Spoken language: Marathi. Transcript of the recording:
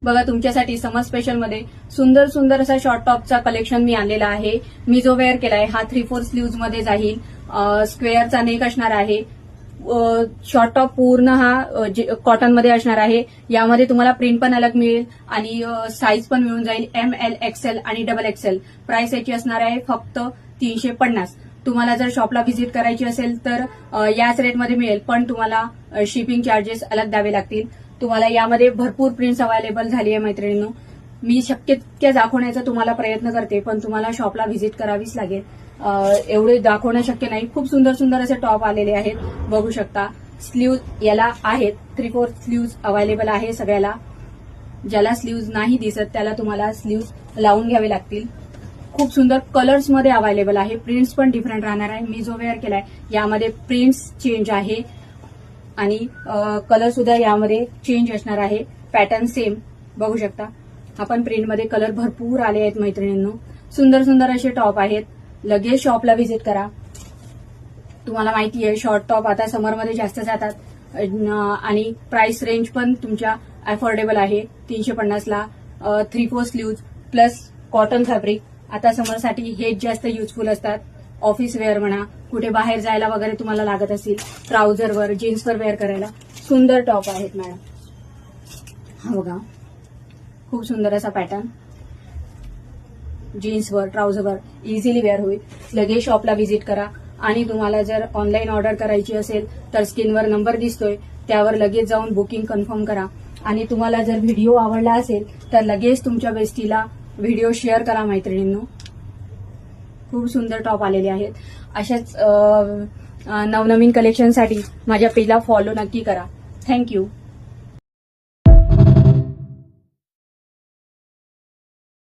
बघा तुमच्यासाठी समर स्पेशल मध्ये सुंदर सुंदर असा शॉर्ट टॉपचा कलेक्शन मी आणलेला आहे. मी जो वेअर केलाय हा 3/4 स्लीव्ज मध्ये जाईल. स्क्वेअरचा नेक असणार आहे. शॉर्ट टॉप पूर्ण हा कॉटन मध्ये असणार आहे. यामध्ये तुम्हाला प्रिंट पण अलग मिळेल आणि साईज पण मिळून जाईल. ML, XL आणि XXL. प्राइस याची असणार आहे फक्त 350. तुम्हाला जर शॉपला व्हिजिट करायची असेल तर याच रेटमध्ये मिळेल, पण तुम्हाला शिपिंग चार्जेस अलग द्यावे लागतील. तुम्हाला यामध्ये भरपूर प्रिंट्स अवेलेबल झाली आहे मैत्रिणींनो. मी शक्य तितक्या दाखवण्याचा तुम्हाला प्रयत्न करते, पण तुम्हाला शॉपला व्हिजिट करावीच लागेल. एवढे दाखवणं शक्य नाही. खूप सुंदर सुंदर असे टॉप आलेले आहेत, बघू शकता. स्लीव्ज याला आहेत 3/4 स्लीव्ज अवेलेबल आहे सगळ्याला. ज्याला स्लीव्ज नाही दिसत त्याला तुम्हाला स्लीव्ज लावून घ्यावे लागतील. खूप सुंदर कलर्स मध्ये अवेलेबल आहे. प्रिंट्स पण डिफरंट राहणार आहे. मी जो वेअर केलाय यामध्ये प्रिंट्स चेंज आहे आणि कलर सुद्धा यामध्ये चेंज असणार आहे. पॅटर्न सेम बघू शकता. आपण प्रिंटमध्ये कलर भरपूर आले आहेत मैत्रिणींनो. सुंदर सुंदर असे टॉप आहेत. लगेच शॉपला व्हिजिट करा. तुम्हाला माहिती आहे शॉर्ट टॉप आता समरमध्ये जास्त जातात आणि प्राइस रेंज पण तुमच्या अफोर्डेबल आहे. 350 ला 3/4 स्लीव्ज प्लस कॉटन फॅब्रिक. आता समरसाठी हेच जास्त युजफुल असतात. ऑफिस वेअर म्हणा, कुठे बाहेर जायला वगैरे तुम्हाला लागत असेल, ट्राउझरवर जीन्सवर वेअर करायला सुंदर टॉप आहेत मॅडम. हा बघा खूप सुंदर असा पॅटर्न. जीन्सवर ट्राउझरवर इझिली वेअर होईल. लगेच शॉपला व्हिजिट करा. आणि तुम्हाला जर ऑनलाईन ऑर्डर करायची असेल तर स्क्रीनवर नंबर दिसतोय त्यावर लगेच जाऊन बुकिंग कन्फर्म करा. आणि तुम्हाला जर व्हिडिओ आवडला असेल तर लगेच तुमच्या बेस्टीला व्हिडिओ शेअर करा मैत्रिणींनो. खूप सुंदर टॉप आलेले आहेत. अशाच नवनवीन कलेक्शनसाठी माझ्या पेजला फॉलो नक्की करा. थँक्यू.